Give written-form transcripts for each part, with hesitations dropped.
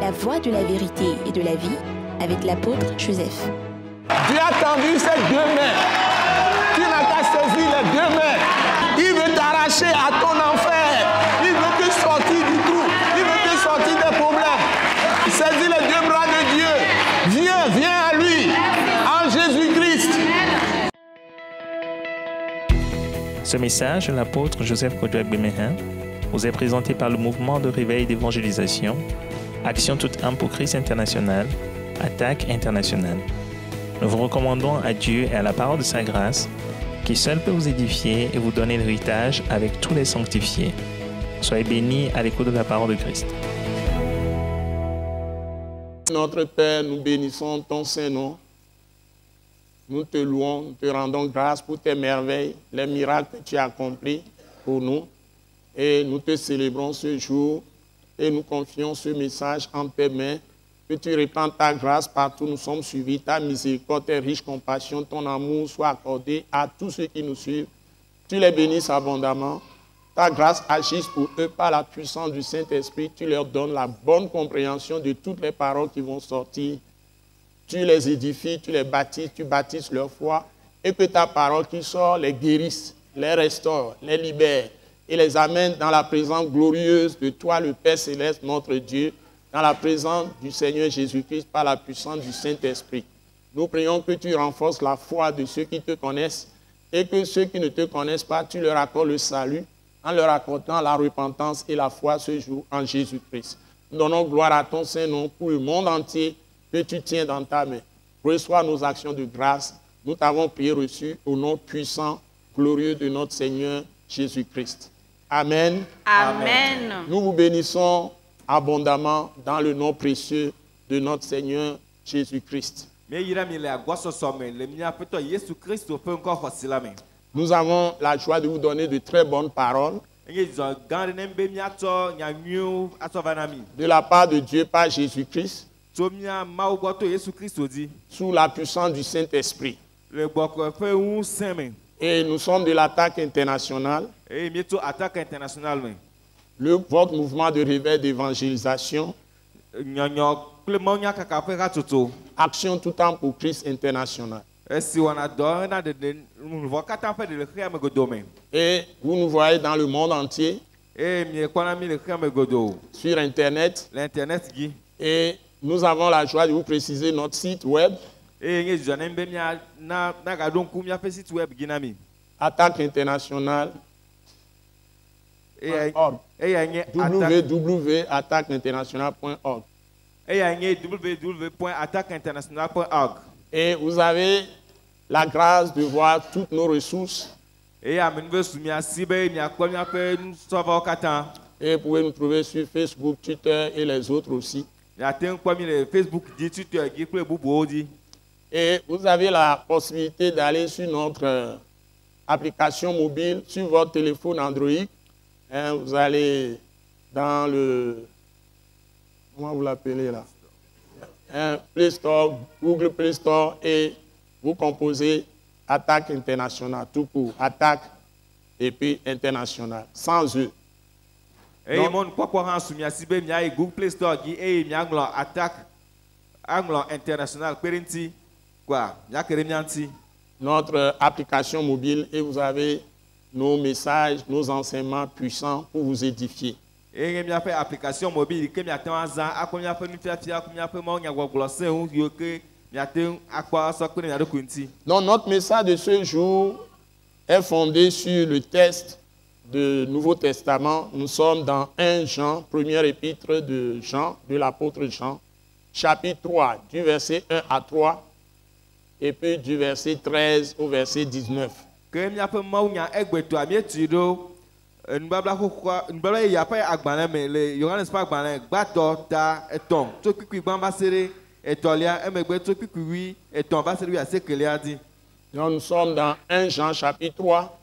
la voie de la vérité et de la vie avec l'apôtre Joseph. Dieu a tendu ses deux mains. Tu n'as qu'à saisir les deux mains. Il veut t'arracher à ton enfer. Il veut te sortir du trou. Il veut te sortir des problèmes. Saisis les deux bras de Dieu. Viens à lui, en Jésus-Christ. Ce message de l'apôtre Joseph Kodouak-Bemehin vous est présenté par le mouvement de réveil d'évangélisation, Action toute âme pour Christ international, Attaque internationale. Nous vous recommandons à Dieu et à la parole de sa grâce, qui seul peut vous édifier et vous donner l'héritage avec tous les sanctifiés. Soyez bénis à l'écoute de la parole de Christ. Notre Père, nous bénissons ton Saint-Nom. Nous te louons, nous te rendons grâce pour tes merveilles, les miracles que tu as accomplis pour nous. Et nous te célébrons ce jour et nous confions ce message en tes mains. Que tu répandes ta grâce partout où nous sommes suivis, ta miséricorde, tes riches compassions, ton amour soit accordé à tous ceux qui nous suivent. Tu les bénisses abondamment. Ta grâce agisse pour eux par la puissance du Saint-Esprit. Tu leur donnes la bonne compréhension de toutes les paroles qui vont sortir. Tu les édifies, tu les baptises, tu baptises leur foi. Et que ta parole qui sort les guérisse, les restaure, les libère et les amène dans la présence glorieuse de toi, le Père Céleste, notre Dieu, dans la présence du Seigneur Jésus-Christ par la puissance du Saint-Esprit. Nous prions que tu renforces la foi de ceux qui te connaissent et que ceux qui ne te connaissent pas, tu leur accordes le salut en leur accordant la repentance et la foi ce jour en Jésus-Christ. Nous donnons gloire à ton Saint-Nom pour le monde entier que tu tiens dans ta main. Reçois nos actions de grâce. Nous t'avons prié reçu au nom puissant, glorieux de notre Seigneur Jésus-Christ. Amen. Amen. Nous vous bénissons abondamment dans le nom précieux de notre Seigneur Jésus-Christ. Nous avons la joie de vous donner de très bonnes paroles de la part de Dieu par Jésus-Christ sous la puissance du Saint-Esprit. Et nous sommes de l'Attaque internationale. Votre mouvement de réveil d'évangélisation, Action tout temps pour Christ international. Et vous nous voyez dans le monde entier, sur Internet. Et nous avons la joie de vous préciser notre site web. Attaque internationale. www.attaqueinternationale.org. Et vous avez la grâce de voir toutes nos ressources. Et vous pouvez nous trouver sur Facebook, Twitter et les autres aussi. Et vous avez la possibilité d'aller sur notre application mobile, sur votre téléphone Android. Vous allez dans le... Comment vous l'appelez là? Play Store, Google Play Store, et vous composez Attaque internationale, tout pour Attaque et puis internationale, sans eux. Donc, Google Play Store Attaque international notre application mobile, et vous avez nos messages, nos enseignements puissants pour vous édifier. Application mobile Donc notre message de ce jour est fondé sur le texte du Nouveau Testament. Nous sommes dans 1 Jean, première épître de Jean, de l'apôtre Jean, chapitre 3, du verset 1 à 3, et puis du verset 13 au verset 19. Donc nous sommes dans 1 Jean chapitre 3,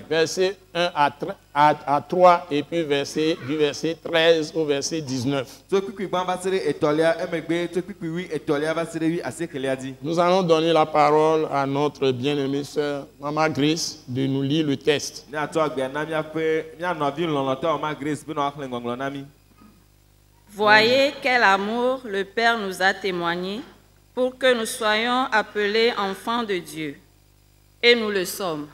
verset 1 à 3 et puis du verset 13 au verset 19. Nous allons donner la parole à notre bien-aimée sœur Maman Grace de nous lire le texte. Voyez quel amour le Père nous a témoigné pour que nous soyons appelés enfants de Dieu. Et nous le sommes.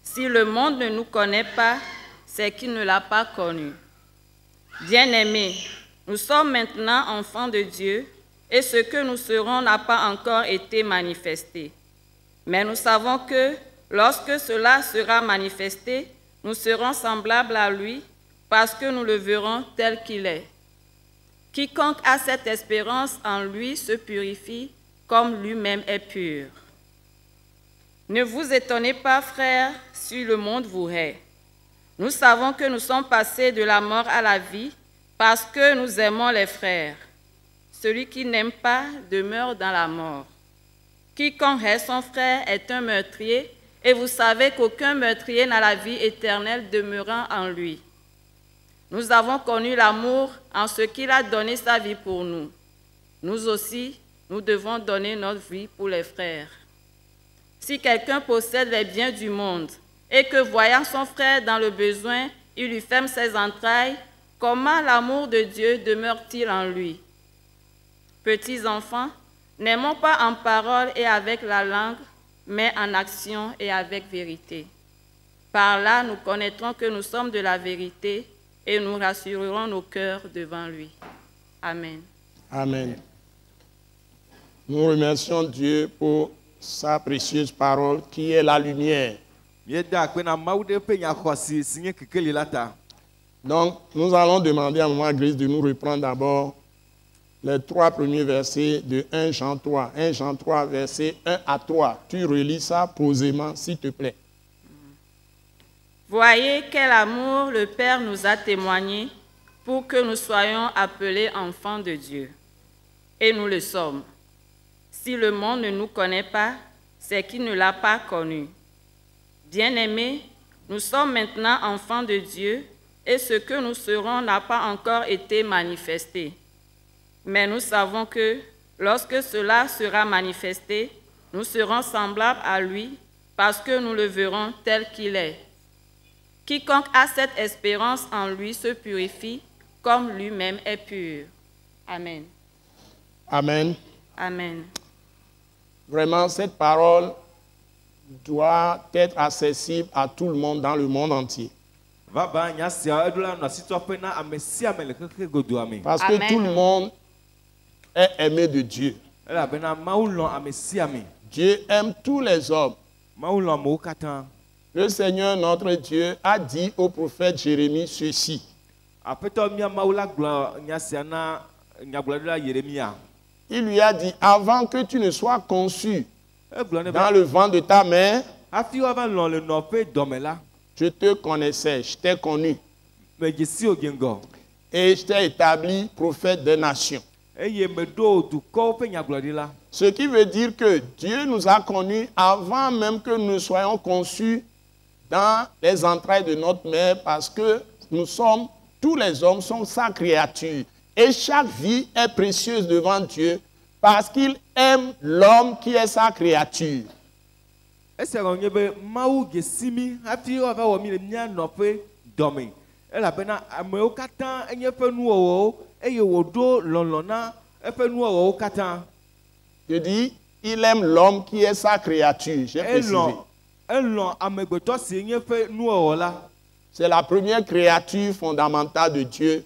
Si le monde ne nous connaît pas, c'est qu'il ne l'a pas connu. Bien-aimés, nous sommes maintenant enfants de Dieu et ce que nous serons n'a pas encore été manifesté. Mais nous savons que lorsque cela sera manifesté, nous serons semblables à lui parce que nous le verrons tel qu'il est. Quiconque a cette espérance en lui se purifie comme lui-même est pur. Ne vous étonnez pas, frères, si le monde vous hait. Nous savons que nous sommes passés de la mort à la vie parce que nous aimons les frères. Celui qui n'aime pas demeure dans la mort. Quiconque hait son frère est un meurtrier, et vous savez qu'aucun meurtrier n'a la vie éternelle demeurant en lui. Nous avons connu l'amour en ce qu'il a donné sa vie pour nous. Nous aussi, nous devons donner notre vie pour les frères. Si quelqu'un possède les biens du monde et que, voyant son frère dans le besoin, il lui ferme ses entrailles, comment l'amour de Dieu demeure-t-il en lui? Petits enfants, n'aimons pas en parole et avec la langue, mais en action et avec vérité. Par là, nous connaîtrons que nous sommes de la vérité et nous rassurerons nos cœurs devant lui. Amen. Amen. Nous remercions Dieu pour sa précieuse parole qui est la lumière. Donc, nous allons demander à Maman Grace de nous reprendre d'abord les 3 premiers versets de 1 Jean 3. 1 Jean 3, versets 1 à 3. Tu relis ça posément, s'il te plaît. Voyez quel amour le Père nous a témoigné pour que nous soyons appelés enfants de Dieu. Et nous le sommes. Si le monde ne nous connaît pas, c'est qu'il ne l'a pas connu. Bien-aimés, nous sommes maintenant enfants de Dieu et ce que nous serons n'a pas encore été manifesté. Mais nous savons que lorsque cela sera manifesté, nous serons semblables à lui parce que nous le verrons tel qu'il est. Quiconque a cette espérance en lui se purifie comme lui-même est pur. Amen. Amen. Amen. Vraiment, cette parole doit être accessible à tout le monde dans le monde entier. Parce que Amen. tout le monde est aimé de Dieu. Dieu aime tous les hommes. Le Seigneur, notre Dieu, a dit au prophète Jérémie ceci. Il lui a dit, avant que tu ne sois conçu dans le ventre de ta mère, je te connaissais, je t'ai connu. Et je t'ai établi prophète des nations. Ce qui veut dire que Dieu nous a connus avant même que nous soyons conçus dans les entrailles de notre mère, parce que nous sommes, tous les hommes sont sa créature. Et chaque vie est précieuse devant Dieu parce qu'il aime l'homme qui est sa créature. Je dis, il aime l'homme qui est sa créature. J'ai précisé. C'est la première créature fondamentale de Dieu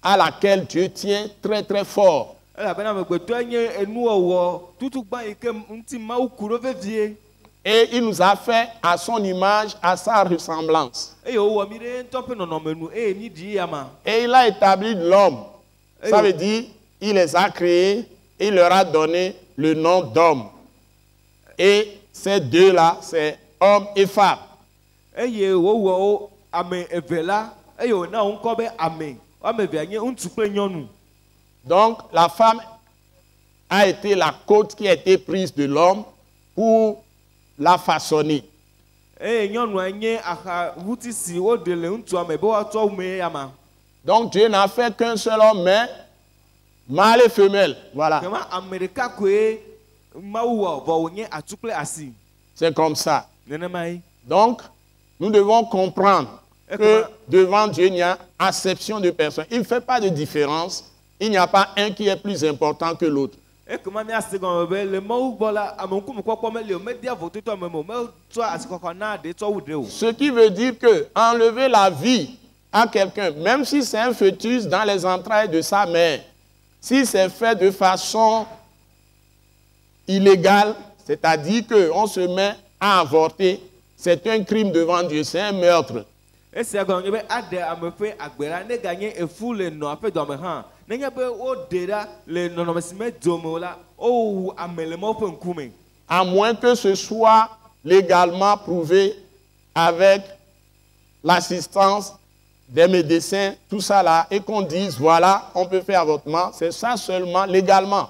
à laquelle Dieu tient très très fort. Et il nous a fait à son image, à sa ressemblance. Et il a établi l'homme. Ça veut dire, il les a créés, il leur a donné le nom d'homme. Et ces deux-là, c'est homme et femme. Donc, la femme a été la côte qui a été prise de l'homme pour la façonner. Donc, Dieu n'a fait qu'un seul homme, mais mâle et femelle. Voilà. C'est comme ça. Donc, nous devons comprendre que devant Dieu, il y a acception de personne. Il ne fait pas de différence Il n'y a pas un qui est plus important que l'autre. Et comment m'y a second le mot voilà à mon coup quoi comme le média voté toi même mais toi à ce qu'on a des toi ou deux. Ce qui veut dire que enlever la vie à quelqu'un, même si c'est un fœtus dans les entrailles de sa mère, si c'est fait de façon illégale, c'est-à-dire qu'on se met à avorter, c'est un crime devant Dieu, c'est un meurtre. Et c'est quand on veut aider à me faire agbera ne gagner et fou le nom fait dans mes rangs. N'ayez pas au déra le non mais se met domola oh amelemo pour un coup. À moins que ce soit légalement prouvé avec l'assistance des médecins, tout ça là, et qu'on dise, voilà, on peut faire avortement, c'est ça seulement légalement.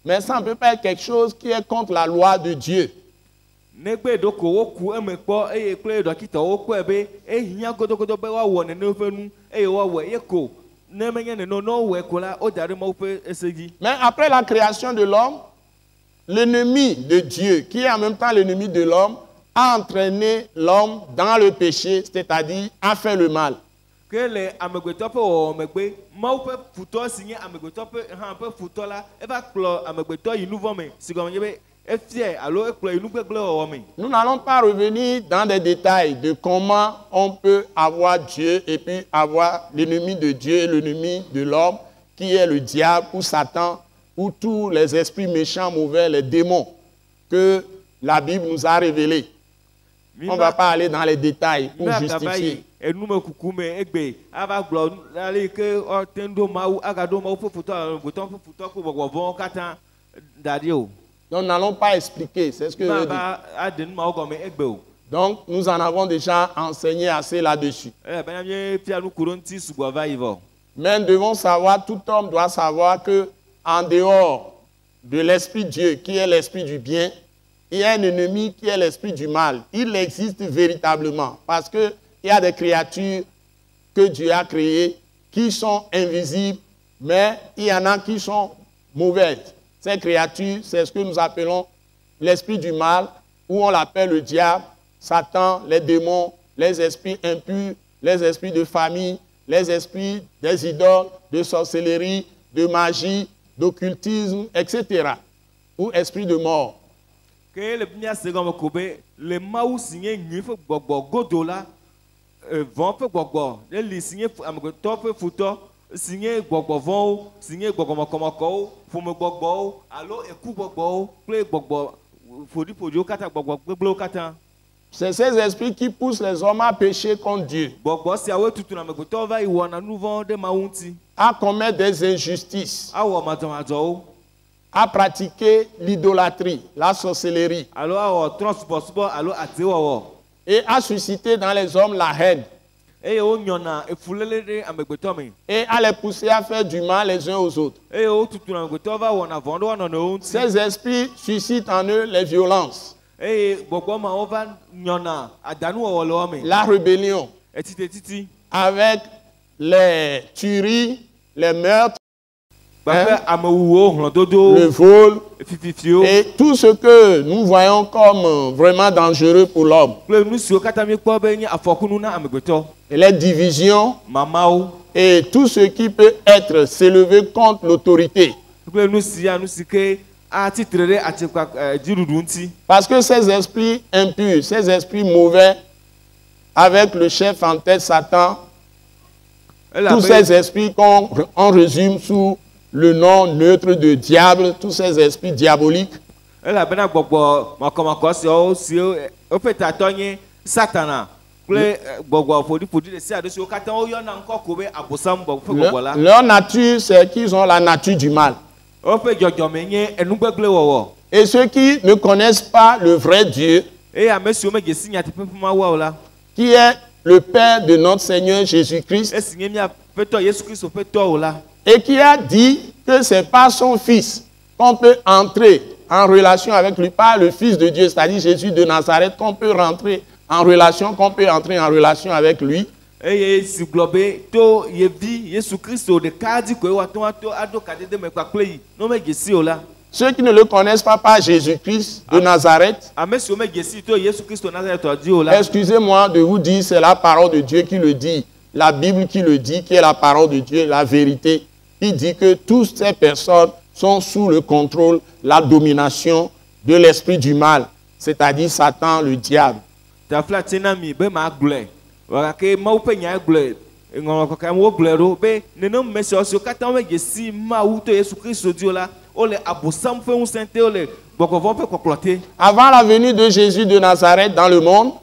Mais ça ne peut pas être quelque chose qui est contre la loi de Dieu. Negbe doko wo ku emekpo eye kle dokita wo ku ebe ehia godogodo be wa wo ne no fenu eye wa wo yeko ne menye ne no we kola o dare mo pe esegi. Mais après la création de l'homme, l'ennemi de Dieu, qui est en même temps l'ennemi de l'homme, a entraîné l'homme dans le péché, c'est-à-dire a fait le mal. Que le amegbeto pe o megbe mo pe futo sinye amegbeto pe han pe futo la e ba klo amegbeto yi nouveau me sigon yebe. Nous n'allons pas revenir dans des détails de comment on peut avoir Dieu et puis avoir l'ennemi de Dieu et l'ennemi de l'homme, qui est le diable ou Satan, ou tous les esprits méchants, mauvais, les démons que la Bible nous a révélés. On ne va pas aller dans les détails pour justifier. Donc, nous n'allons pas expliquer, c'est ce que je dis. Donc, nous en avons déjà enseigné assez là-dessus. Mais nous devons savoir, tout homme doit savoir que en dehors de l'esprit de Dieu, qui est l'esprit du bien, il y a un ennemi qui est l'esprit du mal. Il existe véritablement parce qu'il y a des créatures que Dieu a créées qui sont invisibles, mais il y en a qui sont mauvaises. Ces créatures, c'est ce que nous appelons l'esprit du mal, ou on l'appelle le diable, Satan, les démons, les esprits impurs, les esprits de famille, les esprits des idoles, de sorcellerie, de magie, d'occultisme, etc. Ou esprit de mort. Le maou signé ni fait gbogbo godola vont fait gbogbo les signé amgoto fait photo signé gbogbo vont signé gbogbo makomako fume gbogbo allo eku gbogbo play gbogbo fodi podio kata gbogbo gbogbo kata. C'est ces esprits qui poussent les hommes à pécher contre Dieu, à commettre des injustices, à pratiquer l'idolâtrie, la sorcellerie, et à susciter dans les hommes la haine, et à les pousser à faire du mal les uns aux autres. Ces esprits suscitent en eux les violences, la rébellion, avec les tueries, les meurtres, le vol et tout ce que nous voyons comme vraiment dangereux pour l'homme. Et les divisions et tout ce qui peut être s'élever contre l'autorité. Parce que ces esprits impurs, ces esprits mauvais, avec le chef en tête, Satan, tous ces esprits qu'on résume sous le nom neutre de diable, tous ces esprits diaboliques, leur nature, c'est qu'ils ont la nature du mal. Et ceux qui ne connaissent pas le vrai Dieu, qui est le Père de notre Seigneur Jésus-Christ, et qui a dit que c'est par son Fils qu'on peut entrer en relation avec lui, par le Fils de Dieu, c'est-à-dire Jésus de Nazareth, qu'on peut rentrer en relation, avec lui. Ceux qui ne le connaissent pas par Jésus-Christ de Nazareth, excusez-moi de vous dire, c'est la parole de Dieu qui le dit, la Bible qui le dit, qui est la parole de Dieu, la vérité. il dit que toutes ces personnes sont sous le contrôle, la domination de l'esprit du mal, c'est-à-dire Satan, le diable. Avant la venue de Jésus de Nazareth dans le monde,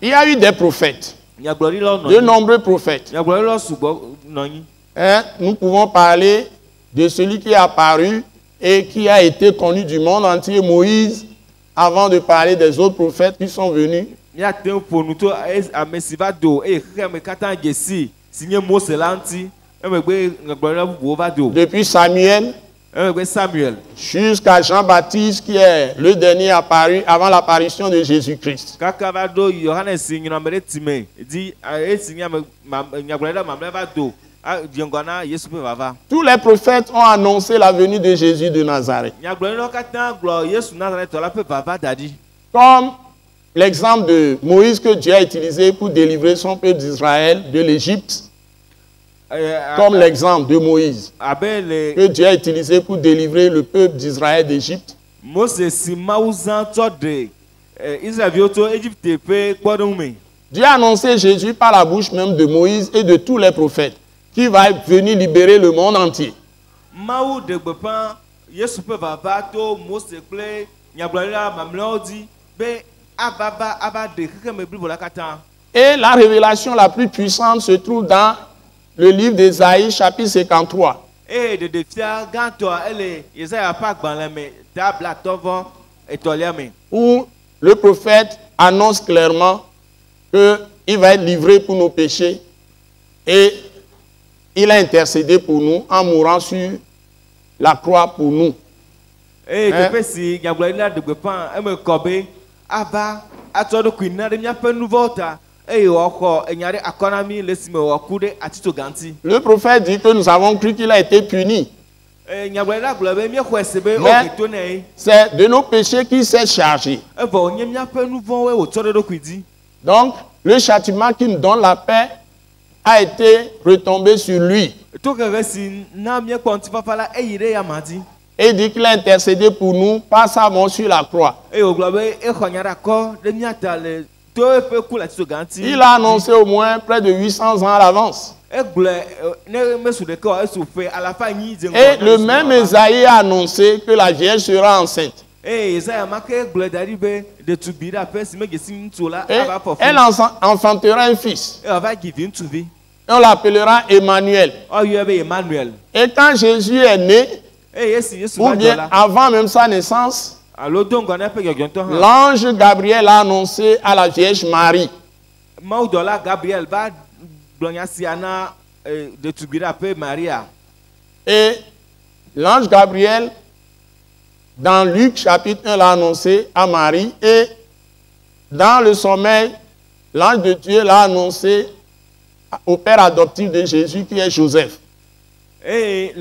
il y a eu des prophètes, de nombreux prophètes. Nous pouvons parler de celui qui est apparu et qui a été connu du monde entier, Moïse, avant de parler des autres prophètes qui sont venus. Depuis Samuel jusqu'à Jean-Baptiste qui est le dernier apparu avant l'apparition de Jésus-Christ. Tous les prophètes ont annoncé la venue de Jésus de Nazareth. Comme l'exemple de Moïse que Dieu a utilisé pour délivrer son peuple d'Israël de l'Égypte. Comme l'exemple de Moïse que Dieu a utilisé pour délivrer le peuple d'Israël d'Égypte. Dieu a annoncé Jésus par la bouche même de Moïse et de tous les prophètes qui va venir libérer le monde entier. Et la révélation la plus puissante se trouve dans le livre d'Ésaïe, chapitre 53. Où le prophète annonce clairement qu'il va être livré pour nos péchés et il a intercédé pour nous en mourant sur la croix pour nous. Le prophète dit que nous avons cru qu'il a été puni. Mais c'est de nos péchés qu'il s'est chargé. Donc, le châtiment qui nous donne la paix a été retombé sur lui. Et il dit qu'il a intercédé pour nous par sa mort sur la croix. Il a annoncé au moins près de 800 ans à l'avance. Et le même Ésaïe a annoncé que la Vierge sera enceinte. Et elle enfantera un fils. Et on l'appellera Emmanuel. Et quand Jésus est né, ou bien avant même sa naissance, l'ange Gabriel a annoncé à la Vierge Marie. Et l'ange Gabriel, dans Luc chapitre 1, l'a annoncé à Marie. Et dans le sommeil, l'ange de Dieu l'a annoncé au père adoptif de Jésus qui est Joseph. Et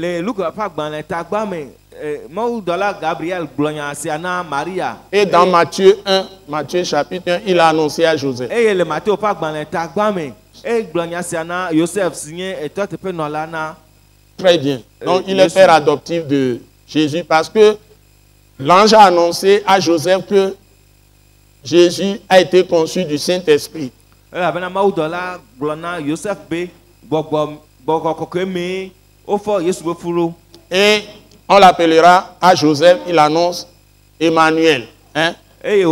dans Matthieu 1, Matthieu chapitre 1, il a annoncé à Joseph. Très bien. Donc il est père adoptif de Jésus parce que l'ange a annoncé à Joseph que Jésus a été conçu du Saint-Esprit. Et on l'appellera à Joseph, il annonce Emmanuel. Hein? Dieu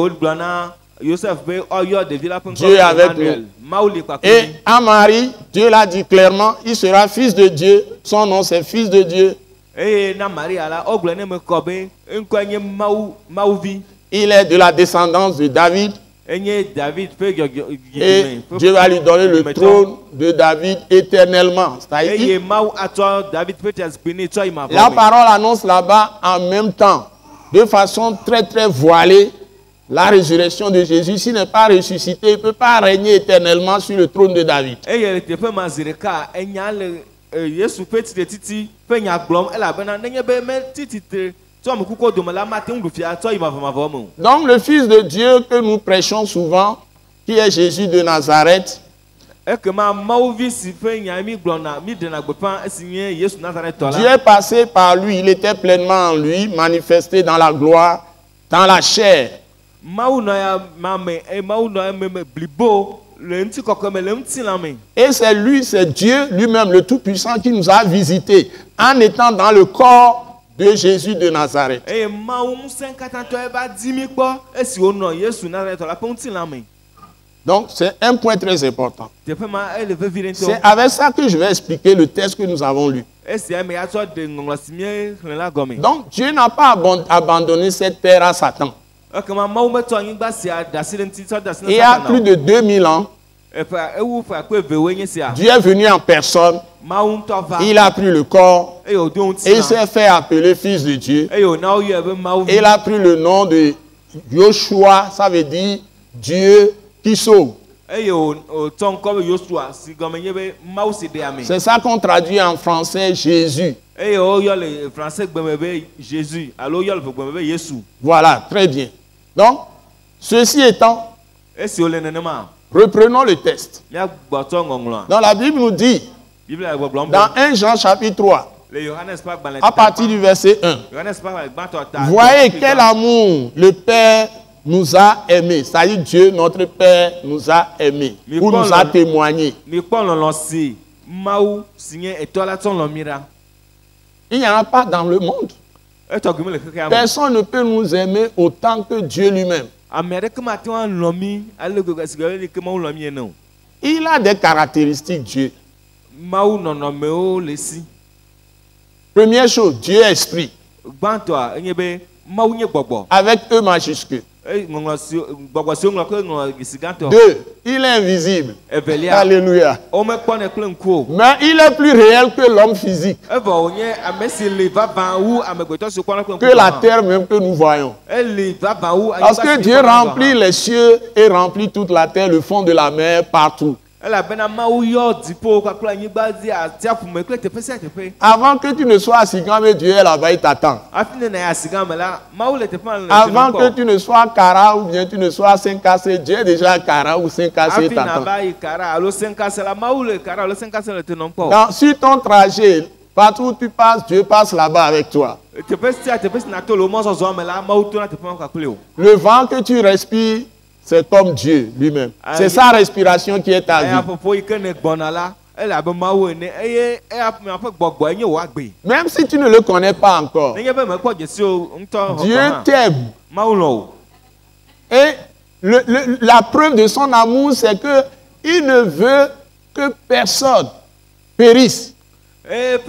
est avec nous. Et à Marie, Dieu l'a dit clairement, il sera fils de Dieu, son nom c'est fils de Dieu. Il est de la descendance de David. Et Dieu va lui donner le trône de David éternellement. La parole annonce là-bas en même temps, de façon très très voilée, la résurrection de Jésus. S'il n'est pas ressuscité, il ne peut pas régner éternellement sur le trône de David. Donc le Fils de Dieu que nous prêchons souvent, qui est Jésus de Nazareth, Dieu est passé par lui, il était pleinement en lui, manifesté dans la gloire, dans la chair. Et c'est lui, c'est Dieu lui-même, le Tout-Puissant, qui nous a visités en étant dans le corps de Jésus de Nazareth. Donc, c'est un point très important. C'est avec ça que je vais expliquer le texte que nous avons lu. Donc, Dieu n'a pas abandonné cette terre à Satan. Il y a plus de 2000 ans, Dieu est venu en personne. Il a pris le corps et il s'est fait appeler fils de Dieu. Et il a pris le nom de Yoshua, ça veut dire Dieu qui sauve. C'est ça qu'on traduit en français Jésus. Voilà, très bien. Donc, ceci étant, reprenons le texte. Dans la Bible nous dit, dans 1 Jean chapitre 3, à partir du verset 1, voyez quel amour le Père nous a aimés. C'est-à-dire Dieu, notre Père, nous a aimés, ou nous a témoigné. Il n'y en a pas dans le monde. Personne ne peut nous aimer autant que Dieu lui-même. Il a des caractéristiques, Dieu. Première chose, Dieu est esprit. Avec E majuscule. 2, il est invisible. Alléluia. Mais il est plus réel que l'homme physique. Que la terre même que nous voyons. Parce que Dieu remplit les cieux et remplit toute la terre, le fond de la mer, partout. Avant que tu ne sois assis, mais Dieu est là-bas, il t'attend. Avant que tu ne sois Kara ou bien tu ne sois 5KC, Dieu est déjà Kara ou 5KC t'attend. Sur ton trajet, partout où tu passes, Dieu passe là-bas avec toi. Le vent que tu respires, c'est comme Dieu lui-même. C'est sa respiration qui est ta vie. Même si tu ne le connais pas encore, Dieu t'aime. Et la preuve de son amour, c'est qu'il ne veut que personne périsse. Et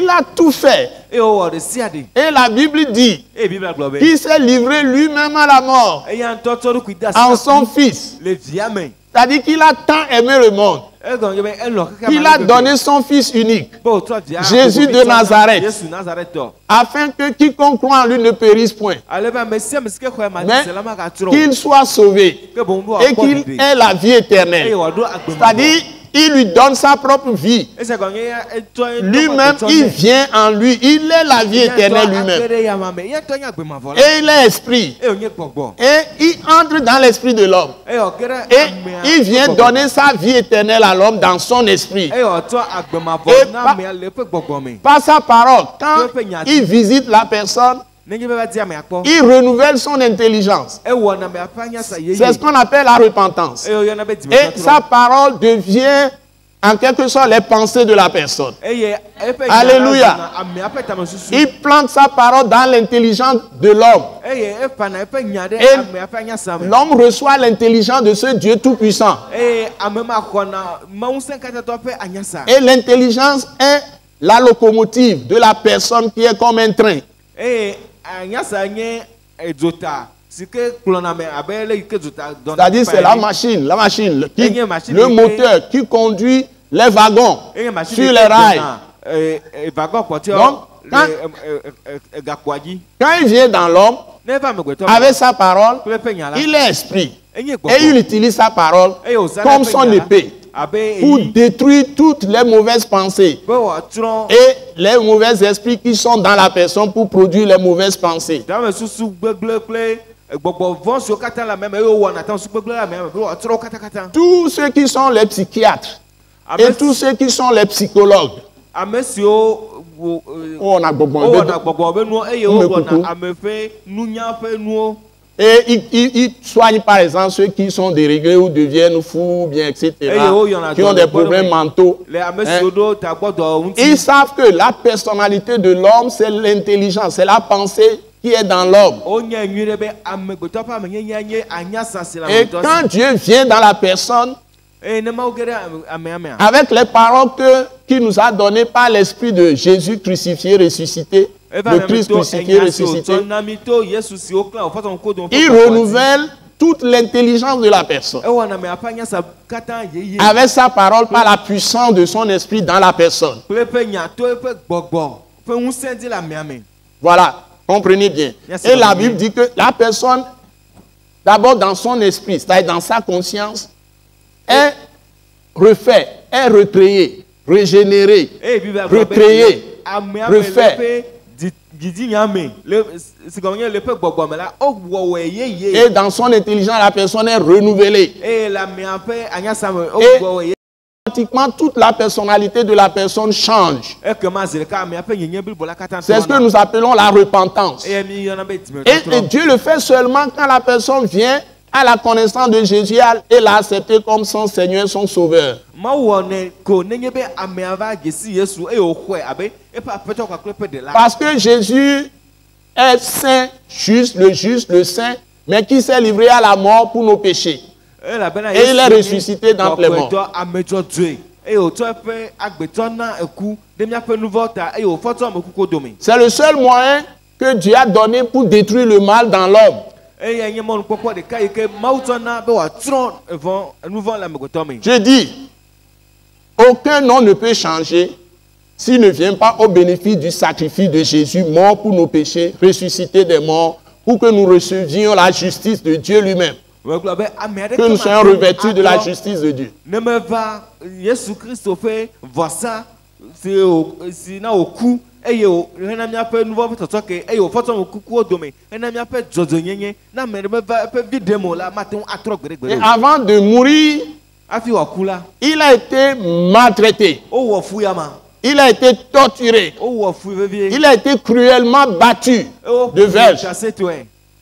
il a tout fait. Et la Bible dit qu'il s'est livré lui-même à la mort en son fils. C'est-à-dire qu'il a tant aimé le monde qu'il a donné son fils unique, Jésus de Nazareth, afin que quiconque croit en lui ne périsse point, mais qu'il soit sauvé et qu'il ait la vie éternelle. C'est-à-dire, il lui donne sa propre vie. Lui-même, il vient en lui. Il est la vie éternelle lui-même. Et il est esprit. Et il entre dans l'esprit de l'homme. Et il vient donner sa vie éternelle à l'homme dans son esprit. Et par sa parole, quand il visite la personne, il renouvelle son intelligence. C'est ce qu'on appelle la repentance. Et sa parole devient en quelque sorte les pensées de la personne. Alléluia. Il plante sa parole dans l'intelligence de l'homme. Et l'homme reçoit l'intelligence de ce Dieu tout-puissant. Et l'intelligence est la locomotive de la personne qui est comme un train. C'est-à-dire c'est la machine, le moteur qui conduit les wagons sur les rails. Donc, quand il vient dans l'homme, avec sa parole, il est esprit. Et il utilise sa parole comme son épée pour détruire toutes les mauvaises pensées et les mauvais esprits qui sont dans la personne pour produire les mauvaises pensées. Tous ceux qui sont les psychiatres et tous ceux qui sont les psychologues. On a et ils soignent par exemple ceux qui sont déréglés ou deviennent fous, bien, etc. Qui ont des problèmes mentaux. Ils savent que la personnalité de l'homme, c'est l'intelligence, c'est la pensée qui est dans l'homme. Et quand Dieu vient dans la personne, avec les paroles qu'il nous a données par l'esprit de Jésus crucifié, ressuscité, le Christ crucifié, ressuscité, il renouvelle toute l'intelligence de la personne. Avec sa parole, par la puissance de son esprit dans la personne. Voilà, comprenez bien. Et la Bible dit que la personne, d'abord dans son esprit, c'est-à-dire dans sa conscience, est refait, est recréé, régénéré, recréé, refait. Et dans son intelligence, la personne est renouvelée. Et pratiquement toute la personnalité de la personne change. C'est ce que nous appelons la repentance. Et Dieu le fait seulement quand la personne vient à la connaissance de Jésus et l'a accepté comme son Seigneur, son Sauveur. Parce que Jésus est saint, juste, le saint, mais qui s'est livré à la mort pour nos péchés. Et il est ressuscité d'entre les morts. C'est le seul moyen que Dieu a donné pour détruire le mal dans l'homme. Je dis, aucun nom ne peut changer s'il ne vient pas au bénéfice du sacrifice de Jésus, mort pour nos péchés, ressuscité des morts, pour que nous recevions la justice de Dieu lui-même. Que nous soyons revêtus de la justice de Dieu. Et avant de mourir, il a été maltraité. Il a été torturé. Il a été cruellement battu de verge.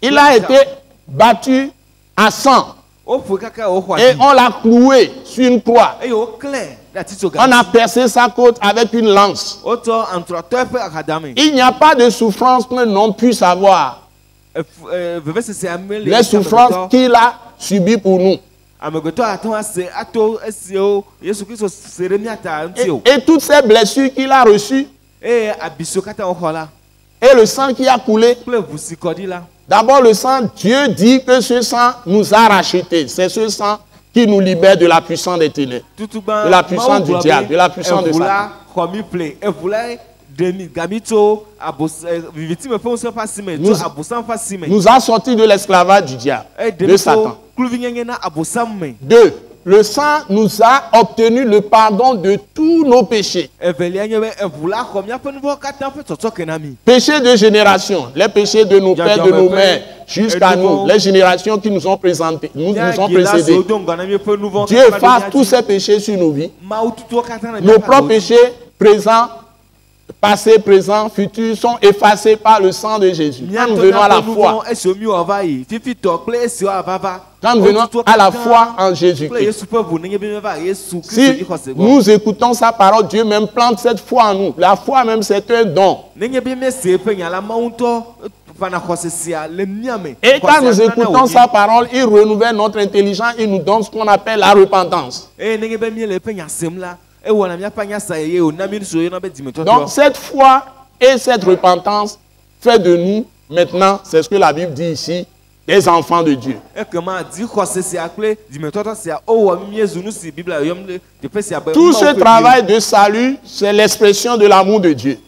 Il a été battu à sang. Et on l'a cloué sur une croix. On a percé sa côte avec une lance. Il n'y a pas de souffrance que l'on puisse avoir. Les souffrances qu'il a subies pour nous. Et toutes ces blessures qu'il a reçues. Et le sang qui a coulé. D'abord, le sang, Dieu dit que ce sang nous a rachetés. C'est ce sang qui nous libère de la puissance des ténèbres, de la puissance du diable, de la puissance de Satan. Nous a sortis de l'esclavage du diable, de Satan. 2. Le sang nous a obtenu le pardon de tous nos péchés. Péchés de génération, les péchés de nos pères, de nos mères, jusqu'à nous, les générations qui nous ont présentés, nous ont précédés. Dieu efface tous ces péchés sur nos vies. Nos propres péchés présents, passé, présent, futur sont effacés par le sang de Jésus. Quand nous venons à la foi, quand nous venons à la foi en Jésus-Christ, si nous écoutons sa parole, Dieu même plante cette foi en nous. La foi même, c'est un don. Et quand nous écoutons sa parole, il renouvelle notre intelligence, il nous donne ce qu'on appelle la repentance. Donc cette foi et cette repentance fait de nous, maintenant, c'est ce que la Bible dit ici, des enfants de Dieu. Tout ce travail de salut, c'est l'expression de l'amour de Dieu.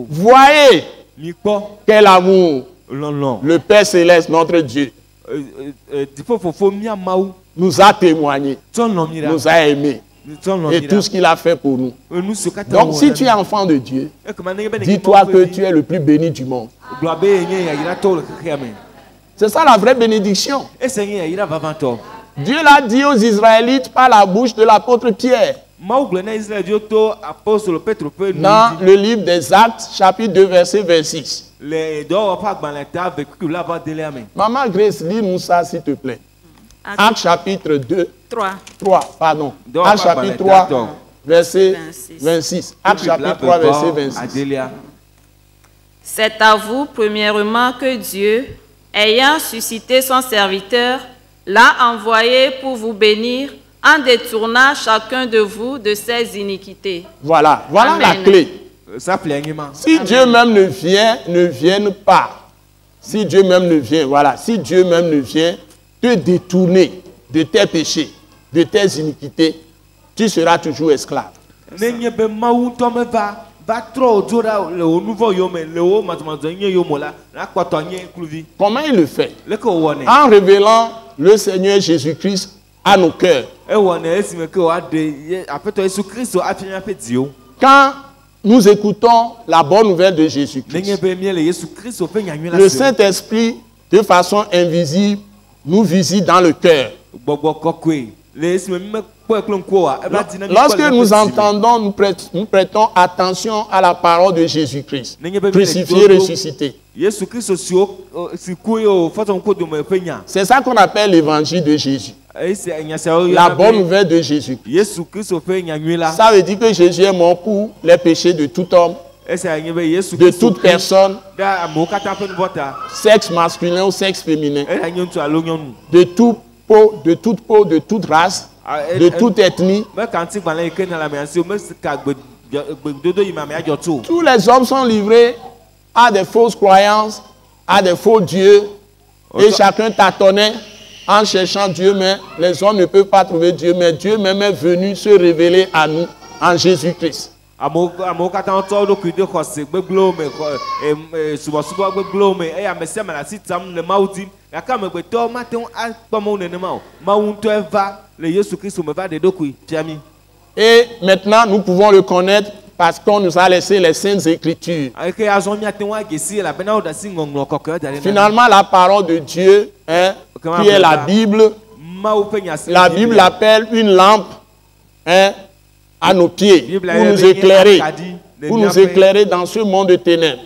Voyez quel amour le Père Céleste, notre Dieu, nous a témoigné, nous a aimés. et tout ce qu'il a fait pour nous. Donc si tu es enfant de Dieu, dis-toi que tu es le plus béni du monde. C'est ça la vraie bénédiction. Dieu l'a dit aux Israélites par la bouche de l'apôtre Pierre. Dans le livre des Actes, chapitre 2, verset 26. Maman Grace, lis-nous ça s'il te plaît. Actes chapitre 2. 3, pardon. Actes chapitre 3, verset 26. Actes chapitre 3, verset 26. C'est à vous, premièrement, que Dieu, ayant suscité son serviteur, l'a envoyé pour vous bénir en détournant chacun de vous de ses iniquités. Voilà Amen. La clé. Si Dieu même ne vienne pas, si Dieu même ne vient, si Dieu même ne vient te détourner de tes péchés, de tes iniquités, tu seras toujours esclave. Comment il le fait? En révélant le Seigneur Jésus-Christ à nos cœurs. Quand nous écoutons la bonne nouvelle de Jésus-Christ, le Saint-Esprit, de façon invisible, nous visite dans le cœur. Lorsque nous entendons, nous prêtons attention à la parole de Jésus-Christ, crucifié, ressuscité. C'est ça qu'on appelle l'évangile de Jésus. La bonne nouvelle de Jésus. Ça veut dire que Jésus est mort pour les péchés de tout homme, de toute personne, sexe masculin ou sexe féminin, de toute peau, de toute race, de toute ethnie. Tous les hommes sont livrés à des fausses croyances, à des faux dieux, et chacun tâtonnait en cherchant Dieu, mais les hommes ne peuvent pas trouver Dieu, mais Dieu même est venu se révéler à nous en Jésus-Christ. Et maintenant, nous pouvons le connaître parce qu'on nous a laissé les Saintes Écritures. Finalement, la parole de Dieu, qui est la Bible l'appelle une lampe à nos pieds pour nous éclairer dans ce monde de ténèbres.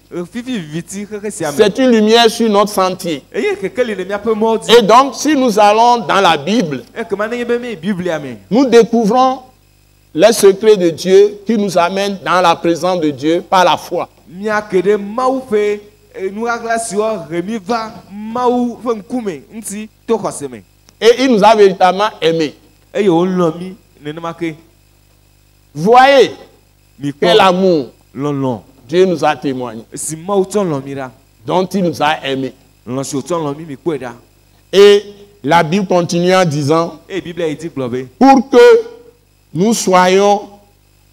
C'est une lumière sur notre sentier. Et donc, si nous allons dans la Bible, nous découvrons les secrets de Dieu qui nous amènent dans la présence de Dieu par la foi. Et il nous a véritablement aimés. Voyez quel amour Dieu nous a témoigné, dont il nous a aimés. Et la Bible continue en disant, pour que nous soyons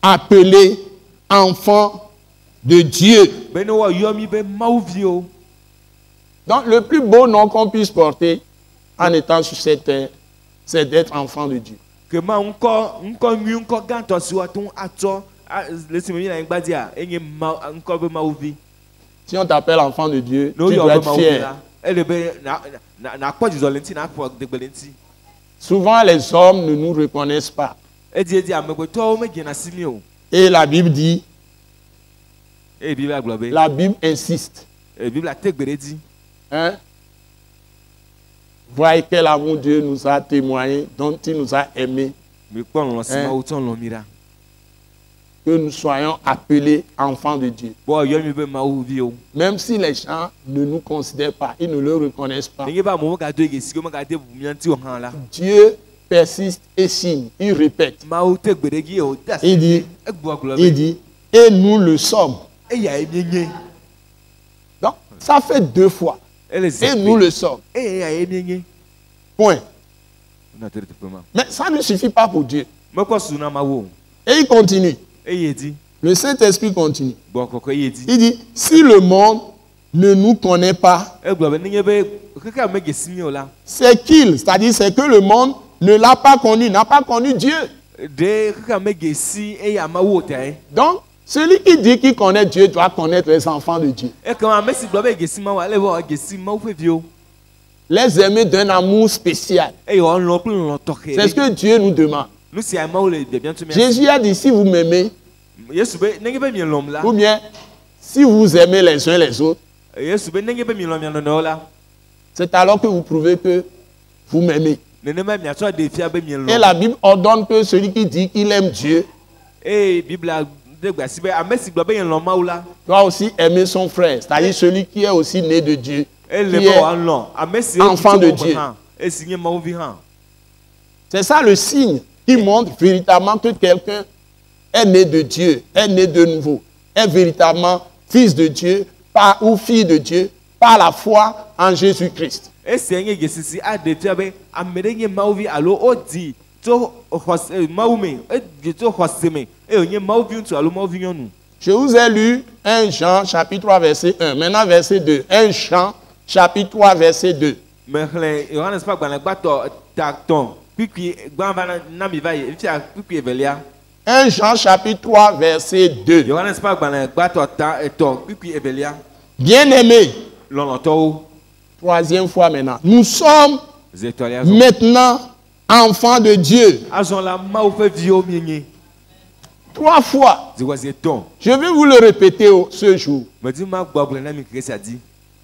appelés enfants de Dieu. Donc le plus beau nom qu'on puisse porter en étant sur cette terre, c'est d'être enfant de Dieu. Si on t'appelle enfant de Dieu, tu dois être fier. Souvent les hommes ne nous reconnaissent pas. Et la Bible dit, la Bible insiste. Voyez quel amour Dieu nous a témoigné, dont il nous a aimés. Que nous soyons appelés enfants de Dieu. Même si les gens ne nous considèrent pas, ils ne le reconnaissent pas. Dieu persiste et signe, il répète. Il dit, et nous le sommes. Donc, ça fait 2 fois. Et nous le sommes. Point. Mais ça ne suffit pas pour Dieu. Et il continue. Le Saint-Esprit continue. Il dit, si le monde ne nous connaît pas, c'est qu'il, c'est-à-dire c'est que le monde ne l'a pas connu, n'a pas connu Dieu. Donc, celui qui dit qu'il connaît Dieu doit connaître les enfants de Dieu. Les aimer d'un amour spécial. C'est ce que Dieu nous demande. Jésus a dit, si vous m'aimez, ou bien si vous aimez les uns les autres, c'est alors que vous prouvez que vous m'aimez. Et la Bible ordonne que celui qui dit qu'il aime Dieu doit aussi aimer son frère, c'est-à-dire celui qui est aussi né de Dieu, qui est enfant de Dieu. C'est ça le signe qui montre véritablement que quelqu'un est né de Dieu, est né de nouveau, est véritablement fils de Dieu ou fille de Dieu par la foi en Jésus-Christ. Je vous ai lu 1 Jean chapitre 3 verset 1. Maintenant verset 2. 1 Jean chapitre 3 verset 2. 1 Jean chapitre 3 verset 2. Bien-aimés, troisième fois maintenant, nous sommes maintenant enfants de Dieu. 3 fois. Je vais vous le répéter ce jour.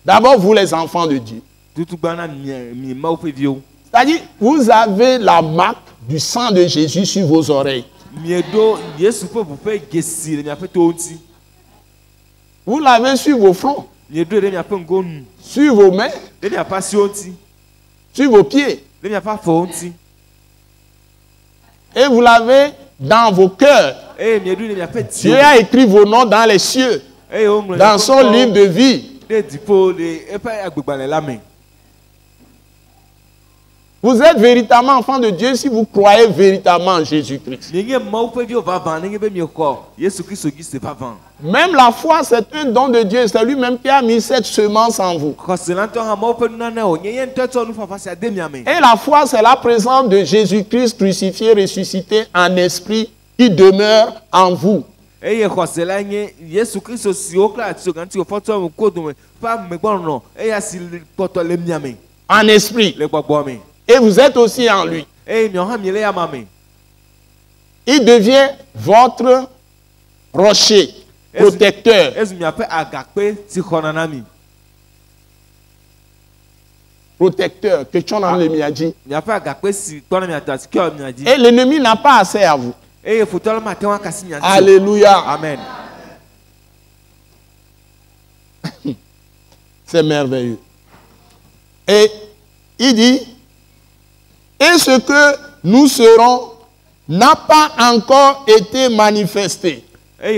D'abord, vous les enfants de Dieu. C'est-à-dire, vous avez la marque du sang de Jésus sur vos oreilles. Vous l'avez sur vos fronts, sur vos mains, sur vos pieds. Et vous l'avez dans vos cœurs. Dieu a écrit vos noms dans les cieux, dans son livre de vie. Vous êtes véritablement enfant de Dieu si vous croyez véritablement en Jésus-Christ. Même la foi, c'est un don de Dieu. C'est lui-même qui a mis cette semence en vous. Et la foi, c'est la présence de Jésus-Christ crucifié, ressuscité en esprit qui demeure en vous. En esprit. Et vous êtes aussi en lui. Il devient votre rocher, protecteur. Protecteur, que tu as dit. Et l'ennemi n'a pas accès à vous. Alléluia. Amen. C'est merveilleux. Et il dit, et ce que nous serons n'a pas encore été manifesté. Et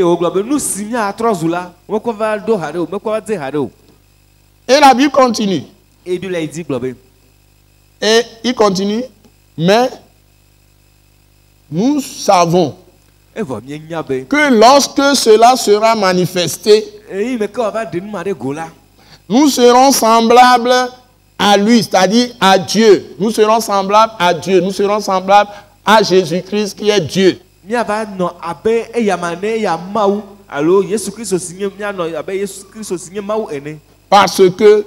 la Bible continue. Et il continue, mais nous savons que lorsque cela sera manifesté, nous serons semblables à lui, c'est-à-dire à Dieu. Nous serons semblables à Dieu. Nous serons semblables à Jésus-Christ qui est Dieu. Parce que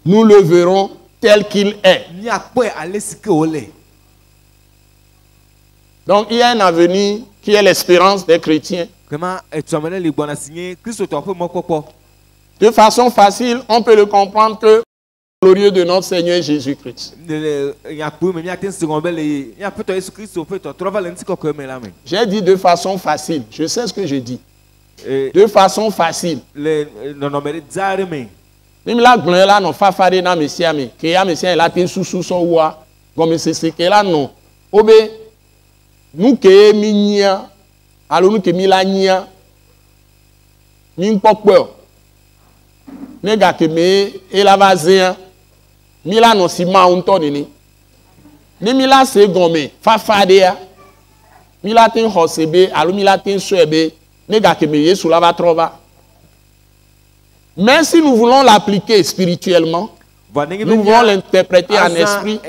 nous le verrons tel qu'il est. Donc il y a un avenir qui est l'espérance des chrétiens. De façon facile, on peut le comprendre que glorieux de notre Seigneur Jésus-Christ. J'ai dit de façon facile. Je sais ce que je dis. De façon facile. Même la gloire là non fafare na Messia me. Que ya Messia la tin susu so wa. Comme c'est que là non. Obe nous que minia. Alors nous que milania. Min pokpo. Nega que me elavazia. Mila no si maunto nini. Ni mila se gome fafadea. Mila tin hosebe, alu mila tin swebe. Nega ke me Yesu la va trova. Mais si nous voulons l'appliquer spirituellement, nous voulons l'interpréter en esprit,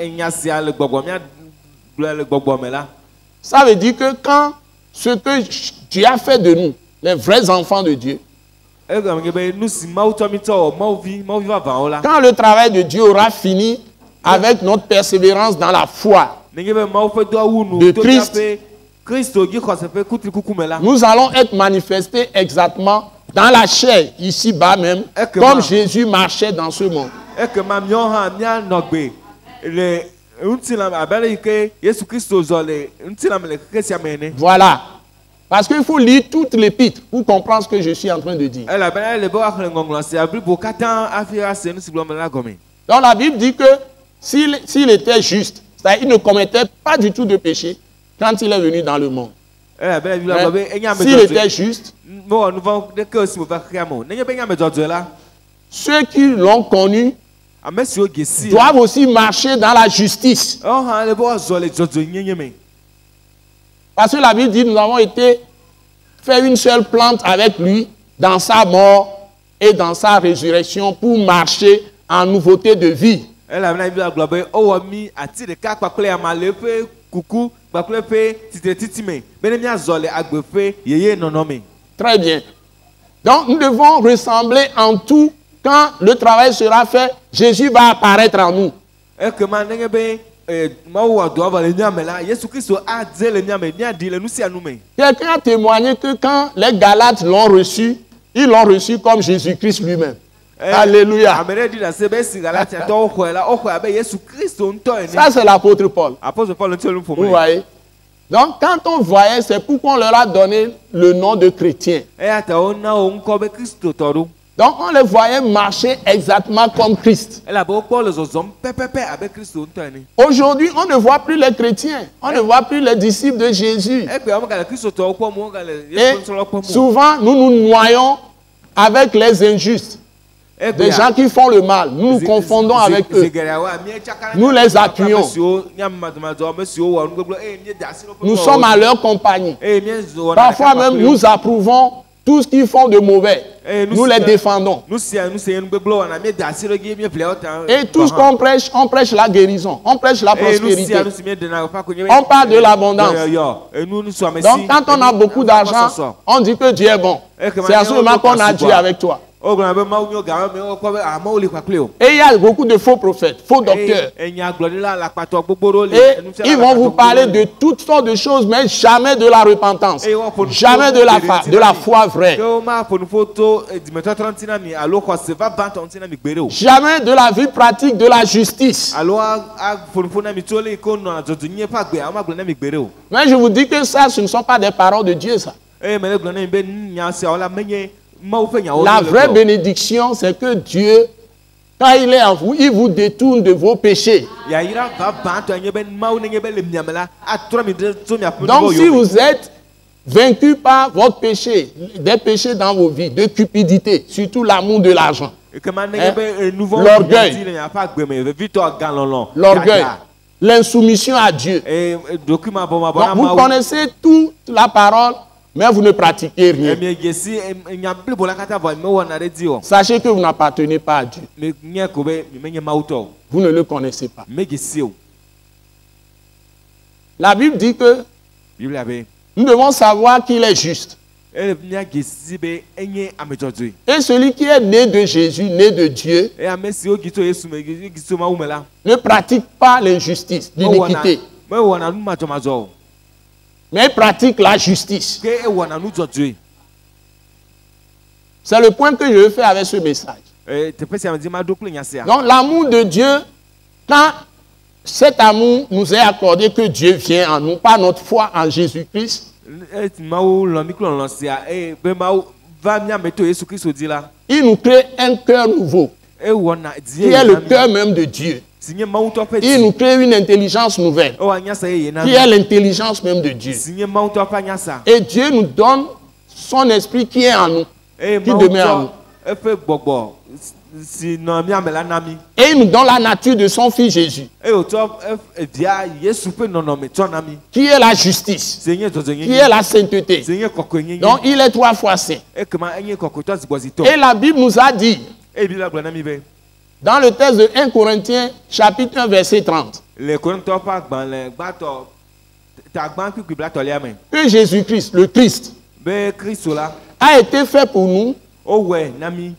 ça veut dire que quand ce que Dieu a fait de nous, les vrais enfants de Dieu, quand le travail de Dieu aura fini avec notre persévérance dans la foi de Christ, nous allons être manifestés exactement dans la chair, ici-bas même, comme Jésus marchait dans ce monde. Voilà. Parce qu'il faut lire toute l'épître pour comprendre ce que je suis en train de dire. Donc la Bible dit que s'il était juste, c'est-à-dire il ne commettait pas du tout de péché quand il est venu dans le monde. S'il était juste, ceux qui l'ont connu doivent aussi marcher dans la justice. Parce que la Bible dit que nous avons été fait une seule plante avec lui dans sa mort et dans sa résurrection pour marcher en nouveauté de vie. Très bien. Donc nous devons ressembler en tout. Quand le travail sera fait, Jésus va apparaître en nous. Quelqu'un a témoigné que quand les Galates l'ont reçu, ils l'ont reçu comme Jésus-Christ lui-même. Alléluia. Ça, c'est l'apôtre Paul. Vous voyez? Donc, quand on voyait, c'est pourquoi on leur a donné le nom de chrétien. Donc, on les voyait marcher exactement comme Christ. Aujourd'hui, on ne voit plus les chrétiens. On ne voit plus les disciples de Jésus. Et souvent, nous nous noyons avec les injustes. Des gens qui font le mal, nous nous confondons avec eux. Nous les appuyons. Nous sommes à leur compagnie. Parfois même, nous approuvons tout ce qu'ils font de mauvais. Nous les défendons. Et tout ce qu'on prêche, on prêche la guérison. On prêche la prospérité. On parle de l'abondance. Donc, quand on a beaucoup d'argent, on dit que Dieu est bon. C'est à ce moment qu'on a Dieu avec toi. Et il y a beaucoup de faux prophètes, faux docteurs. Et ils vont vous parler de toutes sortes de choses, mais jamais de la repentance. Jamais de la foi vraie. Jamais de la vie pratique de la justice. Mais je vous dis que ça, ce ne sont pas des paroles de Dieu, ça. La vraie bénédiction, c'est que Dieu, quand il est en vous, il vous détourne de vos péchés. Donc si vous êtes vaincu par votre péché, des péchés dans vos vies, de cupidité, surtout l'amour de l'argent, l'orgueil, l'insoumission à Dieu. Donc, vous connaissez toute la parole, mais vous ne pratiquez rien. Sachez que vous n'appartenez pas à Dieu. Vous ne le connaissez pas. La Bible dit que nous devons savoir qu'il est juste. Et celui qui est né de Jésus, né de Dieu, ne pratique pas l'injustice, l'iniquité. Mais il pratique la justice. C'est le point que je veux faire avec ce message. Donc l'amour de Dieu, quand cet amour nous est accordé, que Dieu vient en nous, par notre foi en Jésus-Christ, il nous crée un cœur nouveau, qui est le cœur même de Dieu. Il nous crée une intelligence nouvelle, qui est l'intelligence même de Dieu. Et Dieu nous donne son esprit qui est en nous, qui demeure en nous. fait gbogbo si non mi amela nami. Et il nous donne la nature de son fils Jésus, Et au top dia Yesu pe non me ton ami. qui est la justice, Seigneur zozo qui est la sainteté. Seigneur kokonye. Donc il est 3 fois saint. Et comment enye kokoto zibozito. Et la Bible nous a dit, Et bila glo nami be. dans le texte de 1 Corinthiens, chapitre 1, verset 30, Le Corinto pa gban le gbato ta gban ku bla to le amen. que Jésus-Christ, le Christ, Be Christo la a été fait pour nous o we nami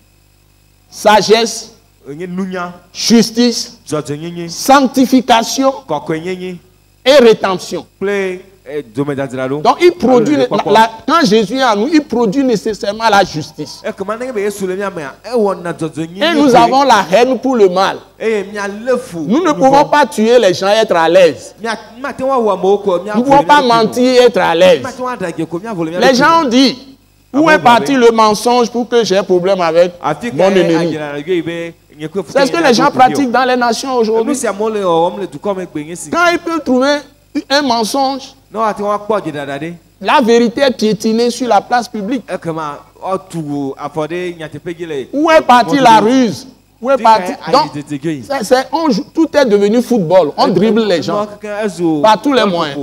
sagesse, enye nunya justice, zozo nyenye sanctification kokonye et rédemption. ple domedadra lo. Donc il produit, quand Jésus est en nous, il produit nécessairement la justice. Et comment nge be Yesu le mi amen. E wona zozo nyenye. Et nous avons la haine pour le mal. Et mi le fou. Nous ne pouvons pas tuer les gens et être à l'aise. Nous ne pouvons pas mentir et être à l'aise. Les gens ont dit, où est parti le mensonge pour que j'ai un problème avec mon ennemi? C'est ce que les gens pratiquent dans les nations aujourd'hui. Quand ils peuvent trouver un mensonge, la vérité est piétinée sur la place publique. Où est partie la ruse? Où est parti? Donc, tout est devenu football. On dribble les gens par tous les moyens.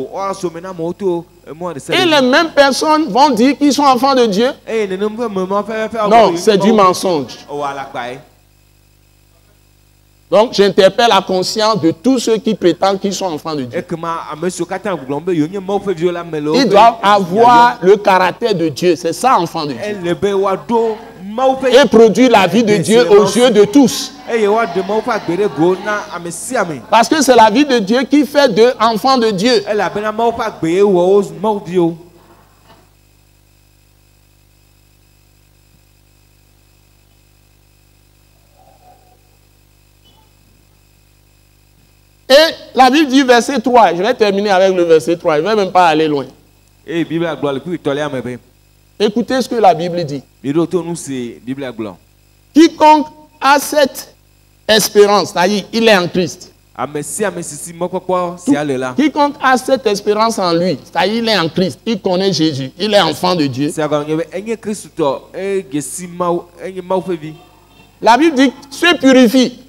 Et les mêmes personnes vont dire qu'ils sont enfants de Dieu. Non, c'est du mensonge. Donc, j'interpelle la conscience de tous ceux qui prétendent qu'ils sont enfants de Dieu. Ils doivent avoir le caractère de Dieu. C'est ça, enfant de Dieu. Et produire la vie de Dieu aux yeux de tous. Parce que c'est la vie de Dieu qui fait d'eux enfants de Dieu. Et la Bible dit verset 3, je vais terminer avec le verset 3, je ne vais même pas aller loin. Écoutez ce que la Bible dit. Quiconque a cette espérance, c'est-à-dire il est en Christ. Quiconque a cette espérance en lui, c'est-à-dire il est en Christ, il connaît Jésus, il est enfant de Dieu. La Bible dit se purifie.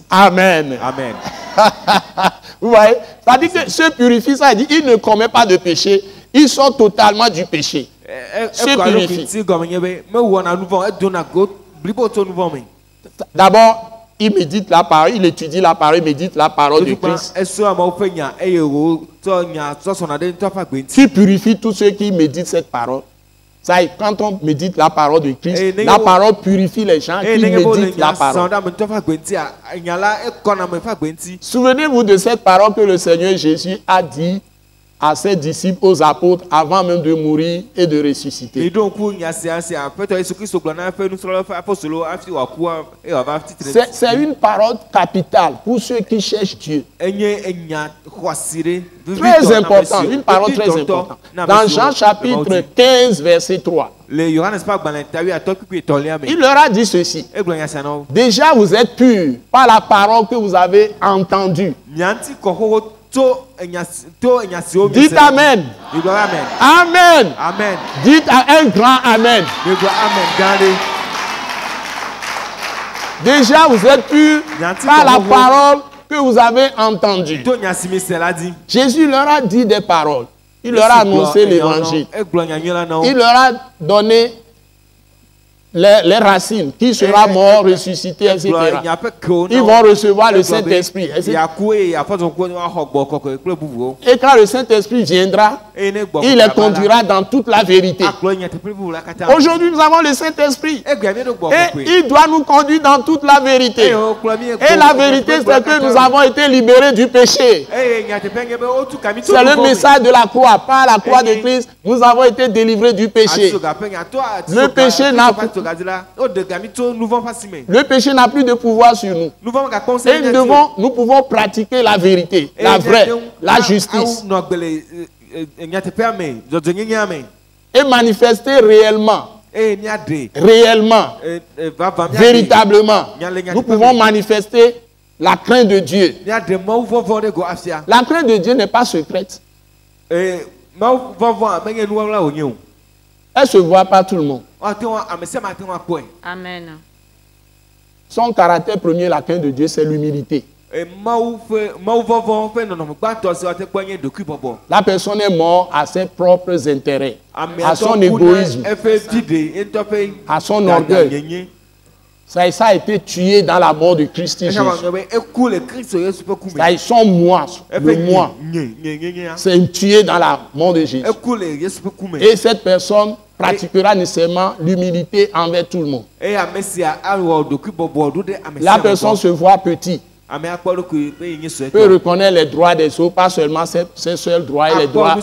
Amen. Amen. Vous voyez, ça dit que se purifie, ça dit il ne commet pas de péché, il sort totalement du péché. Se purifie. D'abord, il médite la parole, il étudie la parole, il médite la parole de Christ. Qui purifie tous ceux qui méditent cette parole. Ça, quand on médite la parole de Christ, la parole purifie les gens qui méditent la parole. Souvenez-vous de cette parole que le Seigneur Jésus a dit à ses disciples, aux apôtres, avant même de mourir et de ressusciter. C'est une parole capitale pour ceux qui cherchent Dieu. Très important, une parole très importante. Dans Jean chapitre 15, verset 3. Il leur a dit ceci. Déjà vous êtes purs par la parole que vous avez entendue. Dites Amen. Amen. Amen. Dites un grand Amen. Déjà vous êtes purs par la parole que vous avez entendue. Jésus leur a dit des paroles. Il leur a annoncé l'évangile. Il leur a donné les racines, qui sera mort, ressuscité, etc. Ils vont recevoir le Saint-Esprit. Et quand le Saint-Esprit viendra, il les conduira dans toute la vérité. Aujourd'hui, nous avons le Saint-Esprit. Et il doit nous conduire dans toute la vérité. Et la vérité, c'est que nous avons été libérés du péché. C'est le message de la croix. Par la croix de Christ, nous avons été délivrés du péché. Le péché n'a plus de pouvoir sur nous. Et nous pouvons pratiquer la vérité, la vraie, la justice. Et manifester réellement, véritablement. Nous pouvons manifester la crainte de Dieu. La crainte de Dieu n'est pas secrète. Elle ne se voit pas tout le monde. Amen. Son caractère premier, la crainte de Dieu, c'est l'humilité. La personne est morte à ses propres intérêts, à son égoïsme, à son orgueil. Ça a été tué dans la mort de Christ Jésus. Ça, ils sont moi, le moi. C'est tué dans la mort de Jésus. Et cette personne pratiquera nécessairement l'humilité envers tout le monde. La personne se voit petit. Peut reconnaître les droits des autres, pas seulement ses seuls droits et les droits,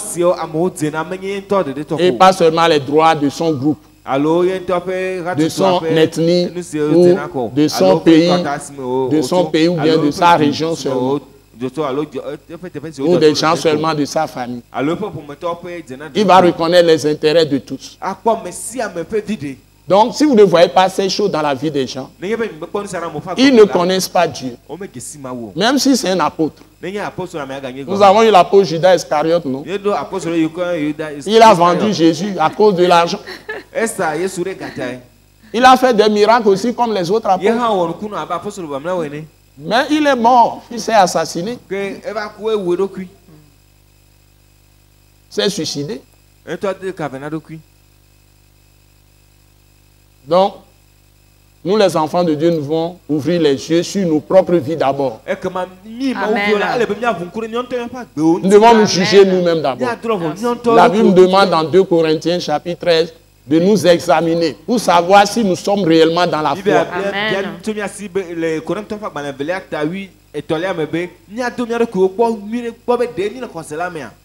et pas seulement les droits de son groupe, de son ethnie, ou de son pays ou bien de sa région seulement, ou des gens seulement de sa famille. Il va reconnaître les intérêts de tous. Donc, si vous ne voyez pas ces choses dans la vie des gens, ils ne connaissent pas Dieu. Même si c'est un apôtre. Nous avons eu l'apôtre Judas Iscariote, non? Il a vendu Jésus à cause de l'argent. Il a fait des miracles aussi comme les autres apôtres. Mais il est mort. Il s'est assassiné. Il s'est suicidé. Donc, nous les enfants de Dieu, nous devons ouvrir les yeux sur nos propres vies d'abord. Nous devons nous juger nous-mêmes d'abord. La Bible nous demande dans 2 Corinthiens chapitre 13 de nous examiner pour savoir si nous sommes réellement dans la foi.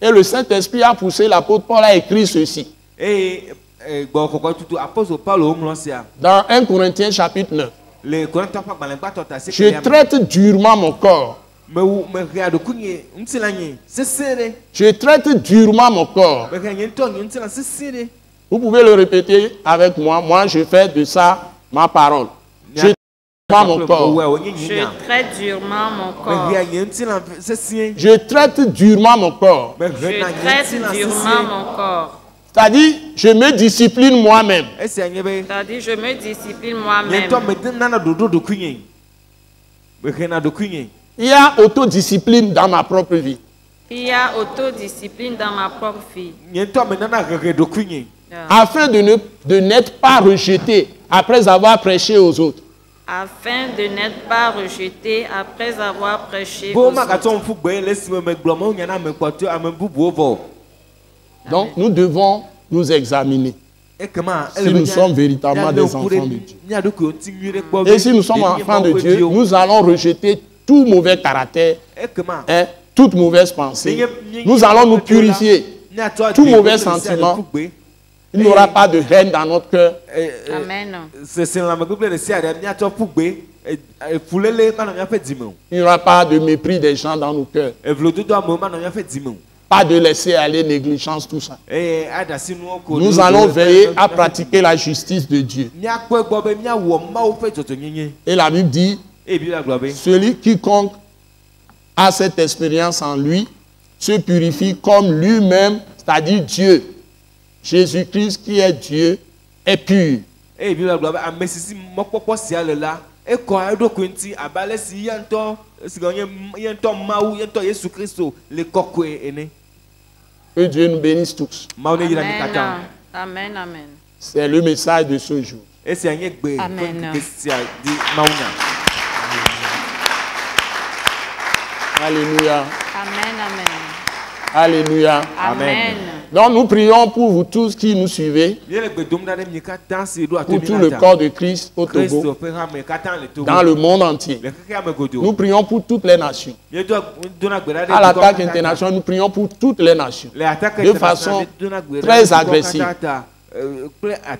Et le Saint-Esprit a poussé l'apôtre Paul à écrire ceci. Dans 1 Corinthiens chapitre 9. Je traite durement mon corps. Je traite durement mon corps. Vous pouvez le répéter avec moi. Moi, je fais de ça ma parole. Je traite mon corps. Je traite durement mon corps. Je traite durement mon corps. Je traite durement mon corps. C'est-à-dire, je me discipline moi-même. C'est-à-dire, je me discipline moi-même. Il y a autodiscipline dans ma propre vie. Il y a autodiscipline dans ma propre vie. Afin de n'être pas rejeté après avoir prêché aux autres. Afin de n'être pas rejeté après avoir prêché aux autres. Donc, nous devons nous examiner si nous sommes véritablement des enfants de Dieu. Et si nous sommes enfants de Dieu, nous allons rejeter tout mauvais caractère, toute mauvaise pensée. Nous allons nous purifier. Tout mauvais sentiment. Il n'y aura pas de haine dans notre cœur. Amen. Il n'y aura pas de mépris des gens dans nos cœurs. Pas de laisser aller négligence, tout ça. Nous allons veiller à pratiquer la justice de Dieu. Et la Bible dit, celui quiconque a cette expérience en lui se purifie comme lui-même, c'est-à-dire Dieu. Jésus-Christ qui est Dieu est pur. Que Dieu nous bénisse tous. Amen. Amen. Amen. C'est le message de ce jour. Amen. Alléluia. Amen. Amen. Alléluia. Amen. Donc nous prions pour vous tous qui nous suivez, pour tout le corps de Christ au Togo, dans le monde entier. Nous prions pour toutes les nations. À l'attaque internationale, nous prions pour toutes les nations, de façon très agressive.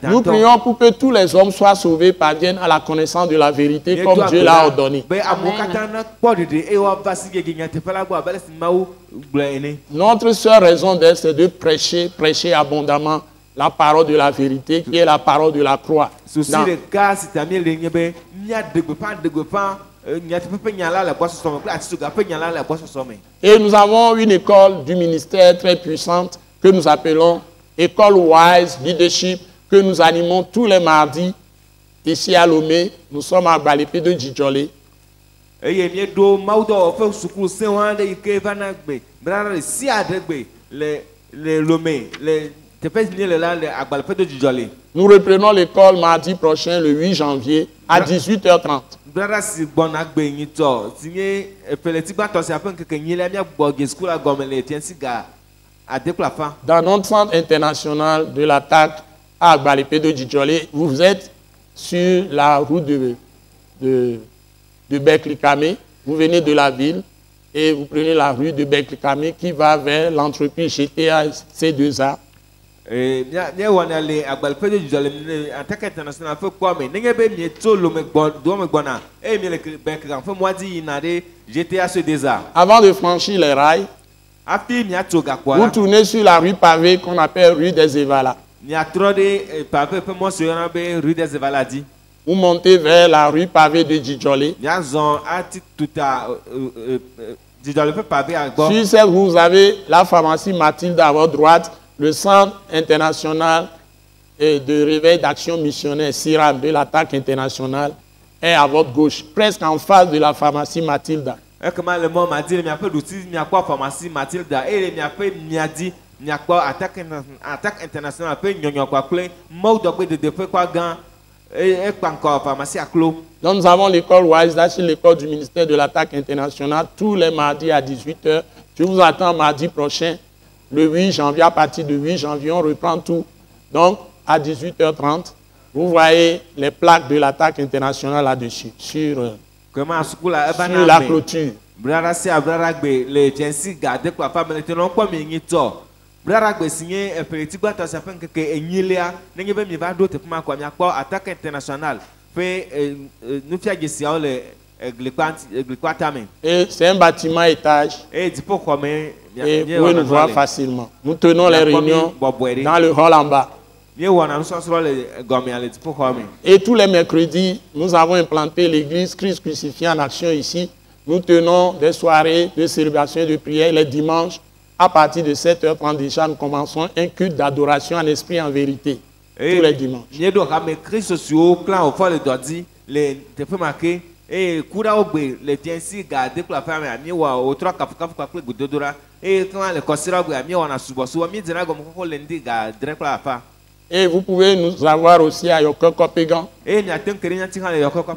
Nous prions pour que tous les hommes soient sauvés, parviennent à la connaissance de la vérité comme Dieu l'a ordonné. Notre seule raison d'être, c'est de prêcher abondamment la parole de la vérité, qui est la parole de la croix. Et nous avons une école du ministère très puissante que nous appelons École Wise Leadership que nous animons tous les mardis ici à Lomé. Nous sommes à Balépé de Djidjolé. Eye mi do maudo fe sukulu se wan de ke vana gbe brara si adegbe le Lomé le te fait ni le la le Agbalpe de Djidjolé. Nous reprenons l'école mardi prochain le 8 janvier à 18h30. Brara si bona gbe yin to tinye peleti gba to se afen keke yin le mi agbo ge school agome le tien si ga adekla fa. Dans notre centre international de l'attaque à Agbalépé de Djidjolé, vous êtes sur la route de Beklikame. Vous venez de la ville et vous prenez la rue de Beklikame qui va vers l'entreprise GTA C2A. Mia wana le Agbalpe de Djidjolé attaque internationale fe kwa me nenge be mi to lo me gbon do me gbona e mi le Beklikame fe moadi inade GTA C2A. Avant de franchir les rails, afi mi ato ga kwa vous tournez sur la rue pavée qu'on appelle rue des Evalas. mi atrode pape pe mo so yana be rue des Evaladi. Vous montez vers la rue pavée de Djidjolé. Sur cette rue, vous avez la pharmacie Mathilde à votre droite, le Centre international de réveil d'action missionnaire CIRAM de l'attaque internationale est à votre gauche, presque en face de la pharmacie Mathilde. Attaque internationale donc nous avons l'école Wise, là c'est l'école du ministère de l'attaque internationale, tous les mardis à 18h. Je vous attends mardi prochain, le 8 janvier, à partir du 8 janvier, on reprend tout. Donc à 18h30, vous voyez les plaques de l'attaque internationale là-dessus, sur la clôture. Braragbe signé un petit gba to sa fen keke enyilia nenge be mi va do te fuma kwa mi akpo attaque internationale fait nous fia gesia le Glikwatame. Et c'est un bâtiment étage. Et du pourquoi mais et vous pouvez nous voir facilement. Nous tenons les réunions dans le hall en bas. Et tous les mercredis, nous avons implanté l'église Christ crucifié en action ici. Nous tenons des soirées de célébration et de prière les dimanches. À partir de 7h30 déjà, nous commençons un culte d'adoration en esprit et en vérité. Tous les dimanches. Et kura ogbe le tiensi ga de la femme ami wa otra kafukafu kwa kule gudodora et quand le kosira ogbe ami wa na subo mi dira go mko lendi ga direct la fa. Et vous pouvez nous avoir aussi à Yokoko-Pégan. Et nous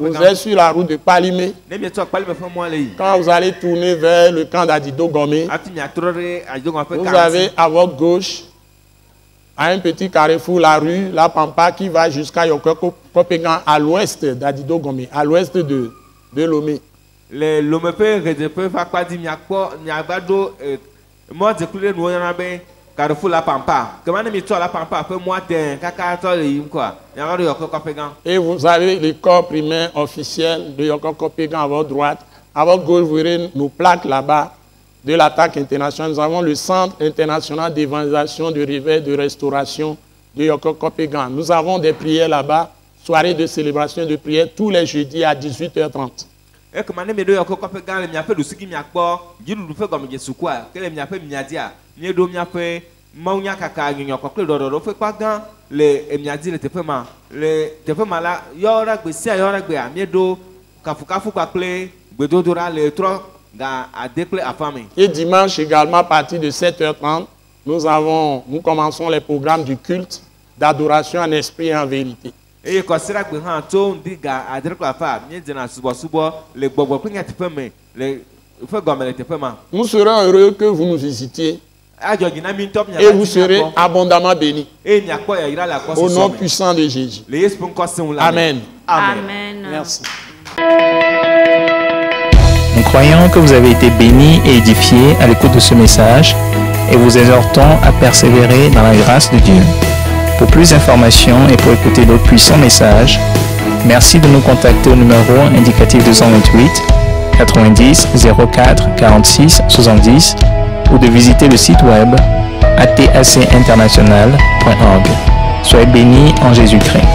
vous êtes sur la route de Palimé. Quand vous allez tourner vers le camp d'Adido Gomé, vous avez à votre gauche, à un petit carrefour, la rue La Pampa qui va jusqu'à Yokoko-Pégan à l'ouest d'Adido Gomé, à l'ouest de Lomé. Le Lomé peut faire quoi dire Niabado, moi de couler nous en a Carrefour La Pampa. Comment est-ce La Pampa peut moi et vous avez le corps primaire officiel de Yokoko-Pégan à votre droite. À votre gauche, vous verrez nos plaques là-bas de l'attaque internationale. Nous avons le Centre international d'évangélisation, de réveil, de restauration de Yokoko-Pégan. Nous avons des prières là-bas, soirée de célébration de prière tous les jeudis à 18h30. Et comment est-ce que Yokoko-Pégan le miapé de ce qui miakpo, Dieu nous fait comme Jésus quoi, que le miapé miadia, miedo miapé, maunya kaka Yokoko dodo fait quoi dans le miadi le tepema là, yora gbesia yora gbea miedo kafukafu kwa kle bedodora le trois ga à déclarer à famille. Et dimanche également à partir de 7h30, nous commençons les programmes du culte d'adoration en esprit et en vérité. Et quand sera que han to ndiga à déclarer à famille, mie dina subo le bobo pinga tepeme le fait gomme le tepema. Nous serons heureux que vous nous visitiez. Et vous serez abondamment bénis. Au nom puissant de Jésus. Amen. Amen. Merci. Nous croyons que vous avez été bénis et édifiés à l'écoute de ce message et vous exhortons à persévérer dans la grâce de Dieu. Pour plus d'informations et pour écouter d'autres puissants messages, merci de nous contacter au numéro indicatif 228 90 04 46 70 ou de visiter le site web atacinternational.org. Soyez bénis en Jésus-Christ.